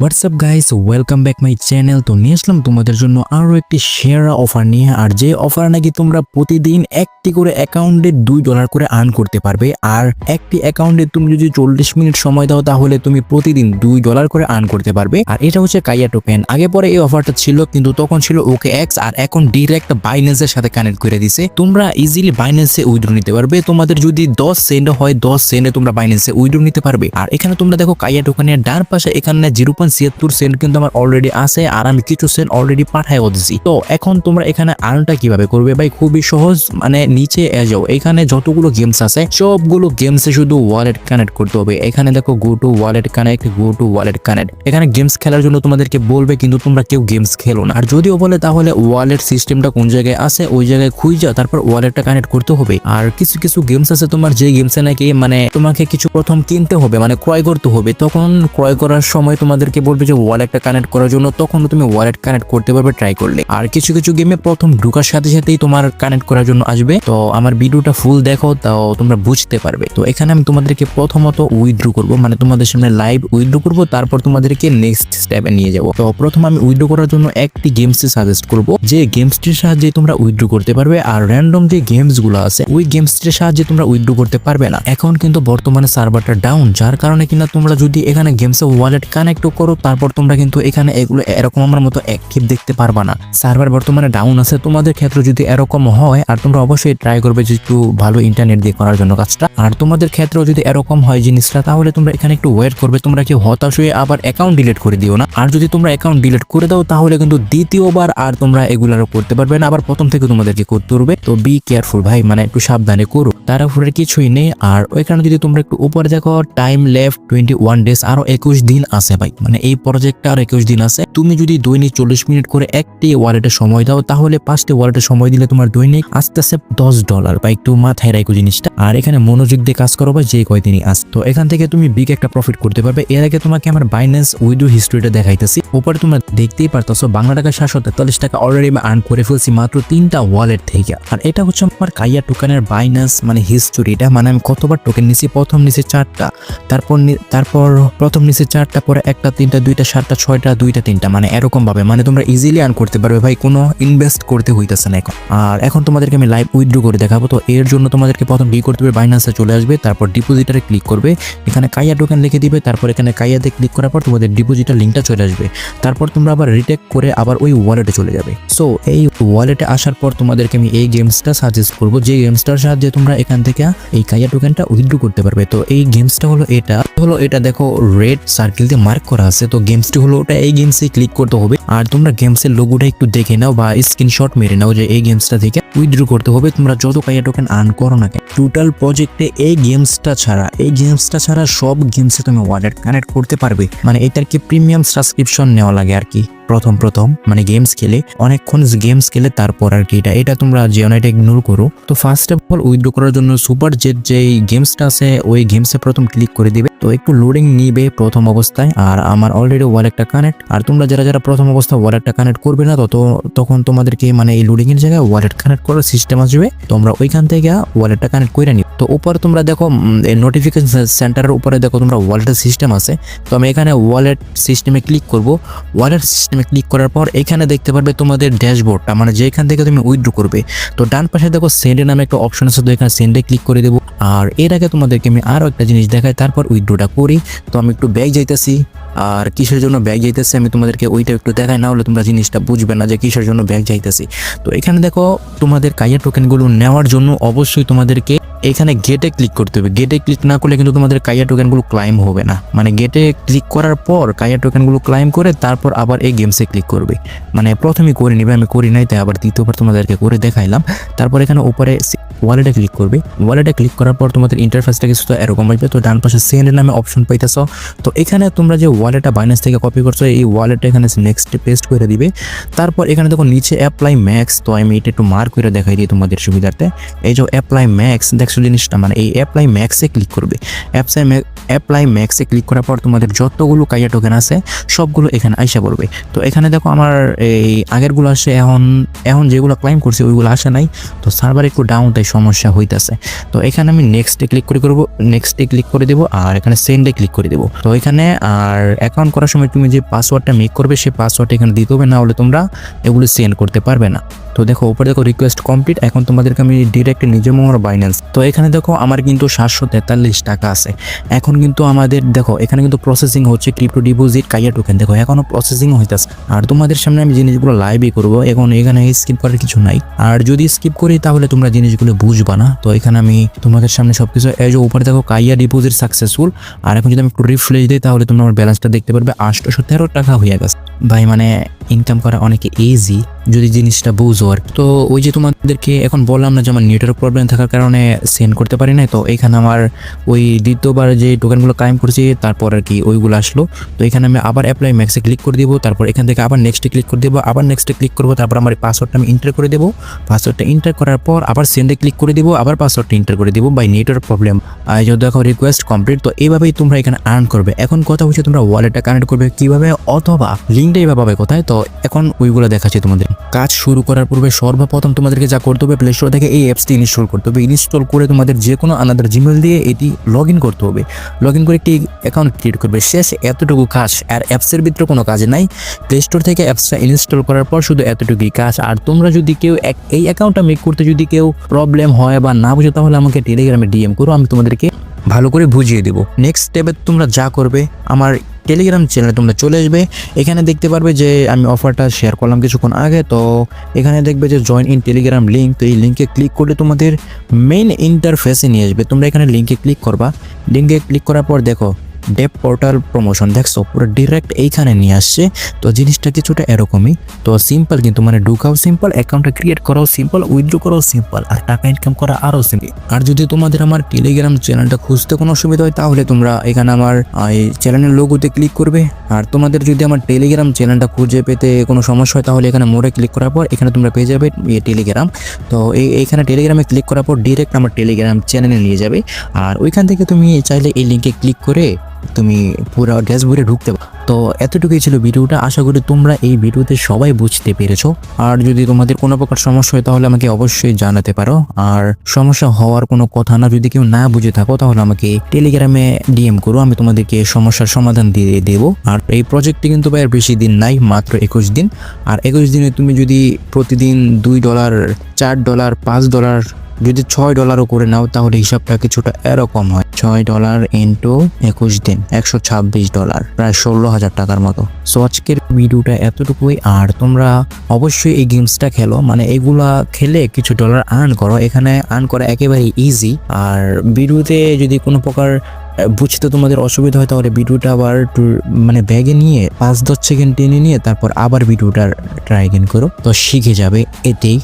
WhatsApp guys, welcome back my channel. তো নিয়ে আসলাম তোমাদের জন্য আরো একটি সেরা অফার নিয়ে। আর যে অফার নাকি তোমরা প্রতিদিন একটি করে অ্যাকাউন্টে $2 করে আর্ন করতে পারবে। আর একটি অ্যাকাউন্টে তুমি যদি 40 মিনিট সময় দাও তাহলে তুমি প্রতিদিন $2 করে আর্ন করতে পারবে। আর এটা হচ্ছে কাইয়া টোকেন। আগে পরে এই অফারটা ছিল, কিন্তু তখন ছিল OKX, আর এখন ডিরেক্ট বাইন্যান্সের সাথে কানেক্ট করে দিছে। তোমরা ইজিলি বাইন্যান্সে উইথড্র নিতে পারবে। তোমাদের যদি 10 সেন্ট হয় 10 সেন্টে তোমরা বাইন্যান্সে উইথড্র নিতে পারবে। আর এখানে তোমরা দেখো কাইয়া টোকেনের ডান পাশে এখানে 0.76 সেন্ট কিন্তু আমার অলরেডি আছে, আর আমি কিছু সেন্ট অলরেডি পাঠাইও দিছি। তো এখন তোমরা এখানে আর্নটা কিভাবে করবে ভাই? খুবই সহজ। মানে নিচে যাও, এখানে যতগুলো গেমস আছে সবগুলো গেমসে শুধু ওয়ালেট কানেক্ট করতে হবে। এখানে দেখো go to wallet connect, go to wallet connect. এখানে গেমস খেলার জন্য তোমাদেরকে বলবে, কিন্তু তোমরা কেউ গেমস খেলো না। আর যদিও বলে তাহলে ওয়ালেট সিস্টেমটা কোন জায়গায় আছে ওই জায়গায় খুঁজে তারপর ওয়ালেটটা কানেক্ট করতে হবে। আর কিছু কিছু গেমস আছে তোমার, যে গেমসে নাকি মানে তোমাকে কিছু প্রথম কিনতে হবে, মানে ক্রয় করতে হবে। তখন ক্রয় করার সময় তোমাদেরকে বলবে যে ওয়ালেটটা কানেক্ট করার জন্য, তখন তুমি ওয়ালেট কানেক্ট করতে পারবে ট্রাই করলে। আর কিছু কিছু গেমে প্রথম ঢোকার সাথে সাথেই তোমার কানেক্ট করার জন্য আসবে। তো আমার ভিডিওটা ফুল দেখো, তাও তোমরা বুঝতে পারবে। তো এখানে আমি তোমাদেরকে প্রথমত উইথড্র করব, মানে তোমাদের সামনে লাইভ উইথড্র করব, তারপর তোমাদেরকে নেক্সট স্টেপে নিয়ে যাব। তো প্রথম আমি উইথড্র করার জন্য একটি গেমসে সাজেস্ট করব, যে গেমসটির সাহায্যে তোমরা উইথড্র করতে পারবে। আর র্যান্ডম যে গেমস গুলো আছে ওই গেমসটির সাহায্যে তোমরা উইথড্র করতে পারবে না। এখন কিন্তু বর্তমানে সার্ভারটা ডাউন, যার কারণে কিনা তোমরা যদি এখানে গেমসে ওয়ালেট কানেক্ট করো তারপর তোমরা কিন্তু এখানে এগুলো এরকম আমার মতো অ্যাক্টিভ দেখতে পারবা না। সার্ভার বর্তমানে ডাউন আছে। তোমাদের ক্ষেত্রে যদি এরকম হয়, আর তোমরা অবশ্যই ট্রাই করবে যে একটু ভালো ইন্টারনেট দিয়ে করার জন্য কাজটা। আর তোমাদের ক্ষেত্রেও যদি এরকম হয় জিনিসটা, তাহলে তোমরা এখানে একটু ওয়েট করবে। তোমরা কি হতাশ হয়ে আবার অ্যাকাউন্ট ডিলিট করে দিও না। আর যদি তোমরা অ্যাকাউন্ট ডিলিট করে দাও তাহলে কিন্তু দ্বিতীয়বার আর তোমরা এগুলারও করতে পারবে না, আবার প্রথম থেকে তোমাদেরকে করতে হবে। তো বি কেয়ারফুল ভাই, মানে একটু সাবধানে করো, তাড়াহুড়োর কিছুই নেই। আর ওইখানে যদি তোমরা একটু উপরে দেখো টাইম লেফট 21 ডেজ, আরো 21 দিন আছে ভাই। মানে এই প্রজেক্টটা আর 21 দিন আছে। তুমি যদি দৈনিক 40 মিনিট করে একটি ওয়ালেটে সময় দাও, তাহলে 5টি ওয়ালেটে সময় দিলে তোমার দৈনিক আসতে আসে $10 ভাই। একটু মাথায় রাখো জিনিসটা। আর এখানে মনোযোগ দিয়ে কাজ করো ভাই, যে কয়দিনই আস। তো এখান থেকে তুমি বিগ একটা প্রফিট করতে পারবে। এর আগে তোমাকে আমার বাইন্যান্স উইথড্র হিস্ট্রিটা দেখাইতেছি। উপরে তোমরা দেখতেই পারতেছো বাংলা টাকা 743 টাকা অলরেডি আমি আর্ন করে ফেলছি মাত্র 3টা ওয়ালেট থেকে। আর এটা হচ্ছে আমার কাইয়া টোকেনের বাইন্যান্স মানে হিস্ট্রিটা। মানে আমি কতবার টোকেন নিছি, প্রথম নিছি 4টা, তারপর প্রথম নিচে 4টা, পরে 1টা 3টা 2টা 7টা 6টা 2টা 3টা, মানে এরকম ভাবে মানে তোমরা ইজিলি আর্ন করতে পারবে ভাই, কোনো ইনভেস্ট করতে হইতেছে না এখন। আর এখন তোমাদেরকে আমি লাইভ উইথড্র করে দেখাবো। তো এর জন্য তোমাদেরকে প্রথম কি করতে হবে, বাইন্যান্সে চলে আসবে, তারপর ডিপোজিটারে ক্লিক করবে, এখানে কাইয়া টোকেন লিখে দিবে, তারপর এখানে কাইয়াতে ক্লিক করার পর তোমাদের ডিপোজিটার লিঙ্কটা চলে আসবে। তারপর তোমরা আবার রিটেক করে আবার ওই ওয়ালেটে চলে যাবে। সো এই ওয়ালেটে আসার পর তোমাদেরকে আমি এই গেমসটা সাজেস্ট করবো, যে গেমসটার সাহায্যে তোমরা এখান থেকে এই কাইয়া টোকেনটা উইথড্র করতে পারবে। তো এই গেমসটা হলো এটা দেখো রেড সার্কেল দিয়ে মার্ক করা আছে। তো গেমসটি হলো ওটা, এই গেমসে ক্লিক করতে হবে। আর তোমরা গেমসের লোগোটা একটু দেখে নাও বা স্ক্রিনশট মেরে নাও, যে এই গেমসটা থেকে উইথড্র করতে হবে। তোমরা যত কাইয়া টোকেন আর্ন করো না কেন, টোটাল প্রজেক্টে এই গেমসটা ছাড়া সব গেমসে তুমি ওয়ালেট কানেক্ট করতে পারবে। মানে এটার কি প্রিমিয়াম সাবস্ক্রিপশন নেওয়া লাগে আর কি। প্রথম মানে গেমস খেলে অনেকক্ষণ গেমস খেলে তারপর আর কি এটা তোমরা এটা ইগনোর করো। তো ফার্স্ট অফ অল উইথড্র করার জন্য সুপার জেট যে গেমসটা আছে ওই গেমসে প্রথম ক্লিক করে দিবে। তো একটু লোডিং নিবে প্রথম অবস্থায়। আর আমার অলরেডি ওয়ালেটটা কানেক্ট। আর তোমরা যারা প্রথম অবস্থায় ওয়ালেটটা কানেক্ট করবে না, তখন তোমাদেরকে মানে এই লোডিং এর জায়গায় ওয়ালেট কানেক্ট করার সিস্টেম আসবে। তোমরা ওইখান থেকে ওয়ালেটটা কানেক্ট করে নিও। তো উপরে তোমরা দেখো নোটিফিকেশন সেন্টারের উপরে দেখো তোমরা ওয়ালেটের সিস্টেম আছে। তো আমি এখানে ওয়ালেট সিস্টেমে ক্লিক করব। ওয়ালেট সিস্টেমে ক্লিক করার পর এখানে দেখতে পারবে তোমাদের ড্যাশবোর্ডটা, মানে যেখান থেকে তুমি উইথড্র করবে। তো ডান পাশে দেখো সেন্ডে নামে একটা অপশন আছে, তো এখানে সেন্ডে ক্লিক করে দেবো। আর এর আগে তোমাদেরকে আমি আরো একটা জিনিস দেখাই, তারপর উইথড্রটা করি। তো আমি একটু ব্যাক যাইতেছি। আর কিসের জন্য ব্যাক যাইতেছি আমি তোমাদেরকে ওইটা একটু দেখাই, না হলে তোমরা জিনিসটা বুঝবে না যে কিসের জন্য ব্যাক যাইতেছি। তো এখানে দেখো তোমাদের কাইয়া টোকেনগুলো নেওয়ার জন্য অবশ্যই তোমাদেরকে এখানে গেটে ক্লিক করতে হবে। গেটে ক্লিক না করলে কিন্তু তোমাদের কাইয়া টোকেনগুলো ক্লাইম হবে না। মানে গেটে ক্লিক করার পর কাইয়া টোকেনগুলো ক্লাইম করে তারপর আবার এই গেমসে ক্লিক করবে। মানে প্রথমেই করে নিবে, আমি করি নাই তাই আবার দ্বিতীয়বার তোমাদেরকে করে দেখাইলাম। তারপর এখানে উপরে ওয়ালেটে ক্লিক করবে। ওয়ালেটে ক্লিক করার পর তোমাদের ইন্টারফেসটা কিছু তো এরকম আসবে। তো ডান পাশে সেন্ড নামে অপশন পাইতেছ। তো এখানে তোমরা যে ওয়ালেটটা বাইন্যান্স থেকে কপি করছো এই ওয়ালেটটা এখানে নেক্সট পেস্ট করে দিবে। তারপর এখানে দেখো নিচে অ্যাপ্লাই ম্যাক্স। তো আমি এটা একটু মার্ক করে দেখাই দিই তোমাদের সুবিধার্থে। এই যে অ্যাপ্লাই ম্যাক্স দেখছো দেখছো জিনিসটা, মানে এই অ্যাপ্লাই ম্যাক্সে ক্লিক করবে। অ্যাপ্লাই ম্যাক্সে ক্লিক করার পর তোমাদের যতগুলো কাইয়া টোকেন আছে সবগুলো এখানে আইসা পড়বে। তো এখানে দেখো আমার এই আগেরগুলো আসে, এখন যেগুলো ক্লাইম করছি ওইগুলো আসে নাই, তো সার্ভার একটু ডাউন, তাই সমস্যা হইতাছে। তো এখানে আমি নেক্সটে ক্লিক করে দেবো আর এখানে সেন্ডে ক্লিক করে দেবো। তো এখানে আর অ্যাকাউন্ট করার সময় তুমি যে পাসওয়ার্ডটা মেক করবে সেই পাসওয়ার্ডটা এখানে দিতে হবে, না হলে তোমরা এগুলো সেন্ড করতে পারবে না। তো দেখো উপরে দেখো রিকোয়েস্ট কমপ্লিট। এখন তোমাদেরকে আমি ডিরেক্ট নিজের মোর বাইন্যান্স, তো এখানে দেখো আমার কিন্তু 743 টাকা আছে। এখন কিন্তু আমাদের দেখো এখানে কিন্তু প্রসেসিং হচ্ছে ক্রিপ্টো ডিপোজিট কাইয়া টোকেন, দেখো এখনো প্রসেসিং হইতাছে। আর তোমাদের সামনে আমি জিনিসগুলো লাইভই করবো, এখন এখানে স্কিপ করার কিছু নাই। আর যদি স্কিপ করি তাহলে তোমরা জিনিসগুলো বুঝবা না। তো এখানে আমি তোমাদের সামনে সবকিছু, এই যে উপরে দেখো কাইয়া ডিপোজিট সাকসেসফুল। আর এখন যদি আমি একটু রিফ্রেশ দিই তাহলে তোমরা আমার ব্যালেন্সটা দেখতে পারবে, 813 টাকা হয়ে গেছে। ভাই মানে ইনকাম করা অনেক ইজি যদি জিনিসটা বুঝো। আর তো ওই যে তোমাদেরকে এখন বললাম না যে আমার নেটওয়ার্ক প্রবলেম থাকার কারণে সেন্ড করতে পারি না, তো এখানে আমার ওই দ্বিতীয়বার যে টোকেনগুলো ক্লাইম করছি তারপর আর কি ওইগুলো আসলো। তো এখানে আমি আবার অ্যাপ্লাই ম্যাক্সে ক্লিক করে দিব, তারপর এখান থেকে আবার নেক্সটে ক্লিক করে দেবো, আবার নেক্সটে ক্লিক করবো, তারপর আমার পাসওয়ার্ডটা আমি এন্টার করে দেবো। পাসওয়ার্ডটা এন্টার করার পর আবার সেন্ডে ক্লিক করে দিব, আবার পাসওয়ার্ডটা এন্টার করে দিব। বাই নেটওয়ার্ক প্রবলেম যদি দেখো রিকোয়েস্ট কমপ্লিট। তো এইভাবেই তোমরা এখানে আর্ন করবে। এখন কথা হচ্ছে তোমরা ওয়ালেটটা কানেক্ট করবে কিভাবে, অথবা লিঙ্কটা এইভাবে পাবে কোথায়। তো এখন ওইগুলো দেখাচ্ছি তোমাদের। কাজ শুরু করার পূর্বে সর্বপ্রথম তোমাদেরকে যা করতে হবে, প্লে স্টোর থেকে এই অ্যাপসটি ইনস্টল করতে হবে। ইনস্টল করে তোমাদের যে কোনো আনাদার জিমেল দিয়ে এটি লগ ইন করতে হবে। লগ ইন করে একটি অ্যাকাউন্ট ক্রিয়েট করবে, শেষ এতটুকু কাজ। আর অ্যাপসের ভিতরে কোনো কাজ নাই, প্লে স্টোর থেকে অ্যাপসটা ইনস্টল করার পর শুধু এতটুকুই কাজ। আর তোমরা যদি কেউ এই অ্যাকাউন্টটা মেক করতে যদি কেউ প্রবলেম হয় বা না বুঝো তাহলে আমাকে টেলিগ্রামে ডিএম করো, আমি তোমাদেরকে ভালো করে বুঝিয়ে দেবো। নেক্সট স্টেপে তোমরা যা করবে, আমার টেলিগ্রাম চ্যানেলে তোমরা চলে আসবে। এখানে দেখতে পারবে যে আমি অফারটা শেয়ার করলাম কিছুক্ষণ আগে। তো এখানে দেখবে যে জয়েন ইন টেলিগ্রাম লিঙ্ক, তো এই লিঙ্কে ক্লিক করলে তোমাদের মেইন ইন্টারফেসে নিয়ে আসবে। তোমরা এখানে লিঙ্কে ক্লিক করবা, লিঙ্কে ক্লিক করার পর দেখো ডেপ পোর্টাল প্রমোশন, দেখছো পুরো ডিরেক্ট এইখানে নিয়ে আসছে। তো জিনিসটা কিছুটা এরকমই। তো সিম্পল, কিন্তু মানে ঢুকাও সিম্পল, অ্যাকাউন্টটা ক্রিয়েট করাও সিম্পল, উইথড্র করাও সিম্পল, আর টাকা ইনকাম করা আরও সিম্পল। আর যদি তোমাদের আমার টেলিগ্রাম চ্যানেলটা খুঁজতে কোনো অসুবিধা হয় তাহলে তোমরা এখানে আমার এই চ্যানেলের লোগোতে ক্লিক করবে। আর তোমাদের যদি আমার টেলিগ্রাম চ্যানেলটা খুঁজে পেতে কোনো সমস্যা হয় তাহলে এখানে মোড়ে ক্লিক করার পর এখানে তোমরা পেয়ে যাবে টেলিগ্রাম। তো এইখানে টেলিগ্রামে ক্লিক করার পর ডিরেক্ট আমার টেলিগ্রাম চ্যানেলে নিয়ে যাবে। আর ওইখান থেকে তুমি চাইলে এই লিঙ্কে ক্লিক করে তুমি পুরো ড্যাশবোর্ডে ঢুকতে পারো। তো এতটুকুই ছিল ভিডিওটা, আশা করি তোমরা এই ভিডিওতে সবাই বুঝতে পেরেছো। আর যদি তোমাদের কোনো প্রকার সমস্যা হয় তাহলে আমাকে অবশ্যই জানাতে পারো। আর সমস্যা হওয়ার কোনো কথা না, যদি কেউ না বুঝে থাকো তাহলে আমাকে টেলিগ্রামে ডিএম করো, আমি তোমাদেরকে সমস্যার সমাধান দিয়ে দেবো। আর এই প্রজেক্টটি কিন্তু ভাই বেশি দিন নাই, মাত্র 21 দিন। আর 21 দিনে তুমি যদি প্রতিদিন $2, $4, $5, যদি $6 করে নাও তাহলে হিসাবটা কিছুটা এরকম হয়, $6 ইন্টু 21 দিন, $126, প্রায় 16,000 টাকার মতো। সো আজকের ভিডিওটা এতটুকুই। আর তোমরা অবশ্যই এই গেমসটা খেলো, মানে এগুলা খেলে কিছু ডলার আর্ন করো। এখানে আর্ন করা একেবারে ইজি। আর ভিডিওতে যদি কোনো প্রকার বুঝতে তোমাদের অসুবিধা হয় তাহলে ভিডিওটা আবার মানে ব্যাগে নিয়ে 5-10 সেকেন্ড টেনে নিয়ে তারপর আবার ভিডিওটা ট্রাই করো, তো শিখে যাবে এতেই।